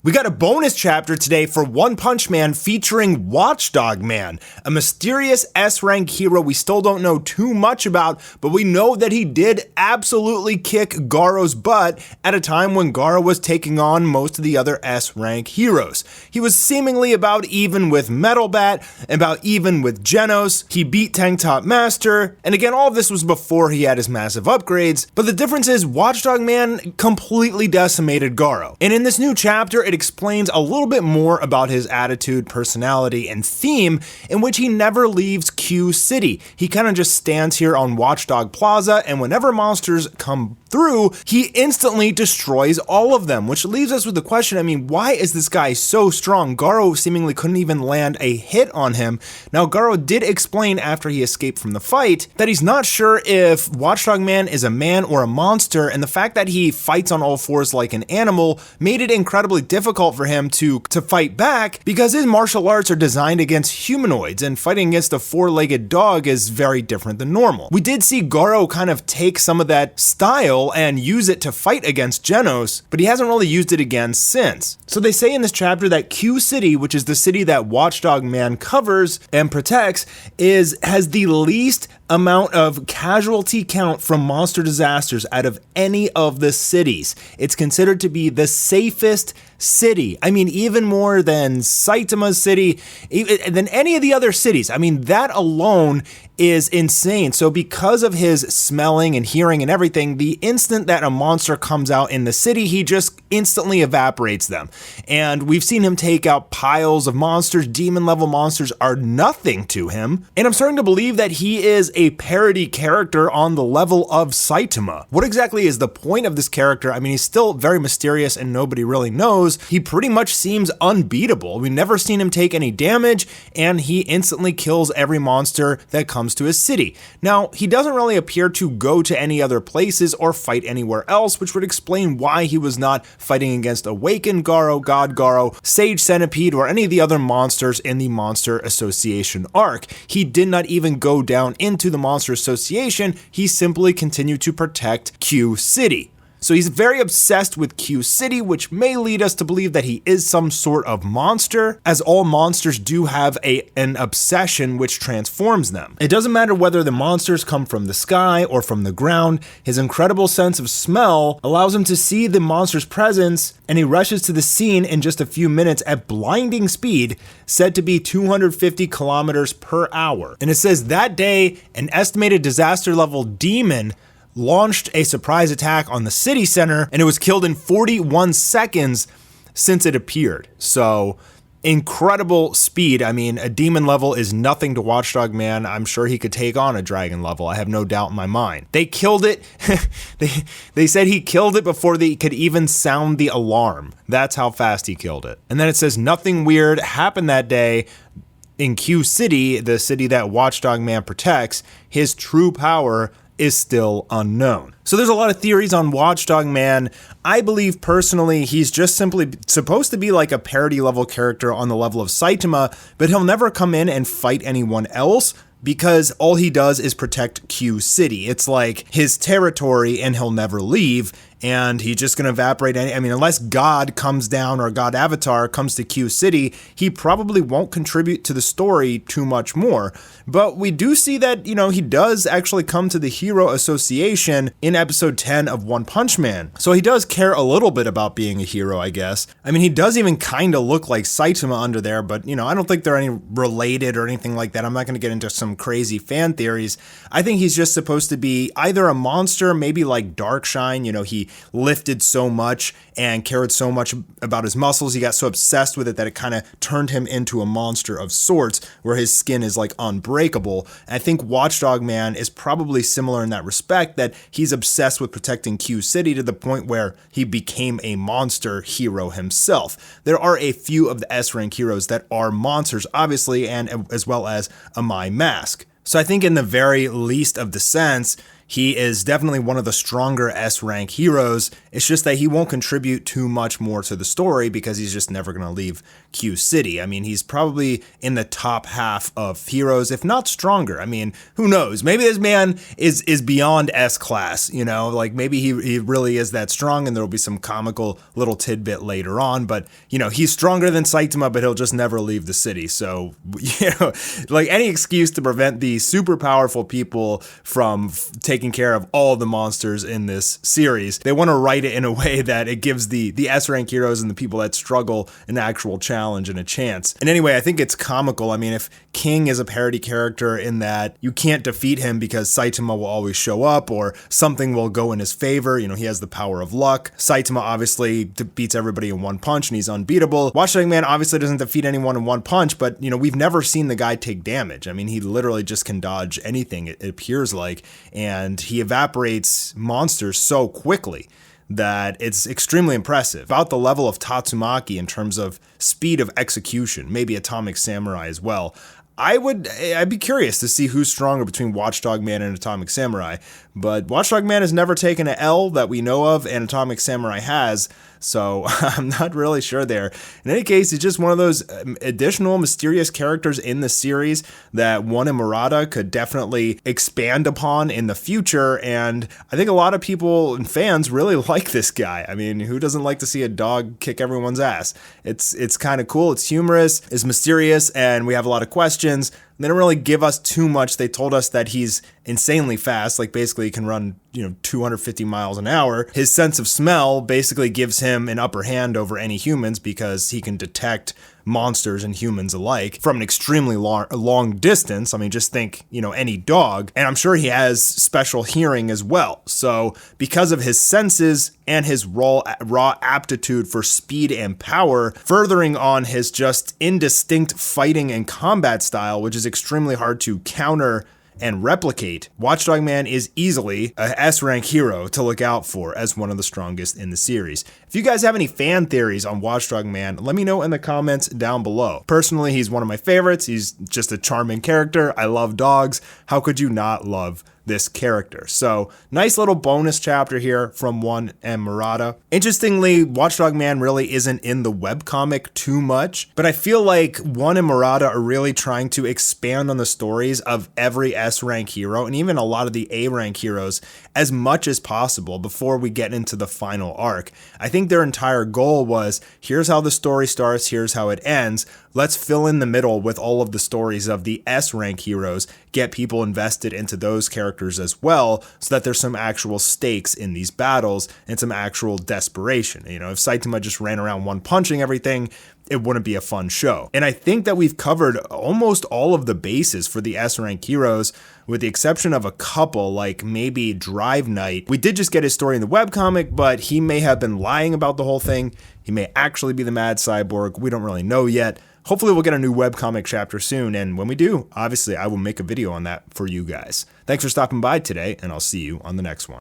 We got a bonus chapter today for One Punch Man featuring Watchdog Man, a mysterious S-rank hero we still don't know too much about, but we know that he did absolutely kick Garo's butt at a time when Garo was taking on most of the other S-rank heroes. He was seemingly about even with Metal Bat, about even with Genos, he beat Tank Top Master, and again all of this was before he had his massive upgrades, but the difference is Watchdog Man completely decimated Garo. And in this new chapter, it explains a little bit more about his attitude, personality, and theme, in which he never leaves Q City. He kind of just stands here on Watchdog Plaza, and whenever monsters come through, he instantly destroys all of them, which leaves us with the question, why is this guy so strong? Garo seemingly couldn't even land a hit on him. Now, Garo did explain after he escaped from the fight that he's not sure if Watchdog Man is a man or a monster, and the fact that he fights on all fours like an animal made it incredibly difficult for him to fight back because his martial arts are designed against humanoids, and fighting against a four-legged dog is very different than normal. We did see Garo kind of take some of that style and use it to fight against Genos, but he hasn't really used it again since. So they say in this chapter that Q City, which is the city that Watchdog Man covers and protects, has the least amount of casualty count from monster disasters out of any of the cities. It's considered to be the safest city. Even more than Saitama's city, than any of the other cities. That alone is insane. So because of his smelling and hearing and everything, the instant that a monster comes out in the city, he just instantly evaporates them. And we've seen him take out piles of monsters. Demon level monsters are nothing to him. And I'm starting to believe that he is a parody character on the level of Saitama. What exactly is the point of this character? He's still very mysterious and nobody really knows. He pretty much seems unbeatable. We've never seen him take any damage, and he instantly kills every monster that comes to his city. Now, he doesn't really appear to go to any other places or fight anywhere else, which would explain why he was not fighting against Awakened Garo, God Garo, Sage Centipede, or any of the other monsters in the Monster Association arc. He did not even go down into the Monster Association, he simply continued to protect Q City. So he's very obsessed with Q City, which may lead us to believe that he is some sort of monster, as all monsters do have an obsession which transforms them. It doesn't matter whether the monsters come from the sky or from the ground, his incredible sense of smell allows him to see the monster's presence, and he rushes to the scene in just a few minutes at blinding speed, said to be 250 kilometers per hour. And it says that day, an estimated disaster level demon launched a surprise attack on the city center, and it was killed in 41 seconds since it appeared. So incredible speed. A demon level is nothing to Watchdog Man. I'm sure he could take on a dragon level. I have no doubt in my mind. They killed it. They said he killed it before they could even sound the alarm. That's how fast he killed it. And then it says nothing weird happened that day in Q City, the city that Watchdog Man protects. His true power is still unknown. So there's a lot of theories on Watchdog Man. I believe personally he's just simply supposed to be like a parody level character on the level of Saitama, but he'll never come in and fight anyone else because all he does is protect Q City. It's like his territory and he'll never leave. And he's just going to evaporate unless God comes down or God Avatar comes to Q City, he probably won't contribute to the story too much more. But we do see that, he does actually come to the Hero Association in episode 10 of One Punch Man. So he does care a little bit about being a hero, I guess. He does even kind of look like Saitama under there, but, I don't think they're any related or anything like that. I'm not going to get into some crazy fan theories. I think he's just supposed to be either a monster, maybe like Darkshine, he lifted so much and cared so much about his muscles. He got so obsessed with it that it kind of turned him into a monster of sorts, where his skin is like unbreakable. And I think Watchdog Man is probably similar in that respect, that he's obsessed with protecting Q City to the point where he became a monster hero himself. There are a few of the S-rank heroes that are monsters, obviously, and as well as a My Mask. So I think in the very least of the sense, He is definitely one of the stronger S rank heroes. It's just that he won't contribute too much more to the story because he's just never going to leave Q City. I mean, he's probably in the top half of heroes, if not stronger. I mean, who knows? Maybe this man is beyond S class, you know, like maybe he really is that strong and there'll be some comical little tidbit later on, but you know, he's stronger than Saitama, but he'll just never leave the city. So, you know, like any excuse to prevent the super powerful people from taking care of all the monsters in this series. They want to write it in a way that it gives the S rank heroes and the people that struggle an actual challenge and a chance. And anyway, I think it's comical. I mean, if King is a parody character in that you can't defeat him because Saitama will always show up or something will go in his favor. You know, he has the power of luck. Saitama obviously beats everybody in one punch and he's unbeatable. Watchdog Man obviously doesn't defeat anyone in one punch, but you know, we've never seen the guy take damage. I mean, he literally just can dodge anything, it appears like, and he evaporates monsters so quickly that it's extremely impressive. About the level of Tatsumaki in terms of speed of execution, maybe Atomic Samurai as well. I'd be curious to see who's stronger between Watchdog Man and Atomic Samurai, but Watchdog Man has never taken an L that we know of, and Atomic Samurai has, so I'm not really sure there. In any case, it's just one of those additional mysterious characters in the series that One and Murata could definitely expand upon in the future, and I think a lot of people and fans really like this guy. I mean, who doesn't like to see a dog kick everyone's ass? It's kind of cool, it's humorous, it's mysterious, and we have a lot of questions. They don't really give us too much. They told us that he's insanely fast, like basically he can run, 250 miles an hour. His sense of smell basically gives him an upper hand over any humans because he can detect monsters and humans alike from an extremely long distance. I mean, just think, any dog. And I'm sure he has special hearing as well. So because of his senses and his raw aptitude for speed and power, furthering on his just indistinct fighting and combat style, which is extremely hard to counter and replicate, Watchdog Man is easily a S-rank hero to look out for as one of the strongest in the series. If you guys have any fan theories on Watchdog Man, let me know in the comments down below. Personally, he's one of my favorites. He's just a charming character. I love dogs. How could you not love this character? So nice little bonus chapter here from One and Murata. Interestingly, Watchdog Man really isn't in the webcomic too much, but I feel like One and Murata are really trying to expand on the stories of every S-rank hero and even a lot of the A-rank heroes as much as possible before we get into the final arc. I think their entire goal was, here's how the story starts, here's how it ends. Let's fill in the middle with all of the stories of the S-rank heroes, get people invested into those characters as well, so that there's some actual stakes in these battles and some actual desperation. If Saitama just ran around one punching everything, it wouldn't be a fun show. And I think that we've covered almost all of the bases for the S-rank heroes, with the exception of a couple, like maybe Drive Knight. We did just get his story in the webcomic, but he may have been lying about the whole thing. He may actually be the Mad Cyborg. We don't really know yet. Hopefully we'll get a new webcomic chapter soon, and when we do, obviously I will make a video on that for you guys. Thanks for stopping by today, and I'll see you on the next one.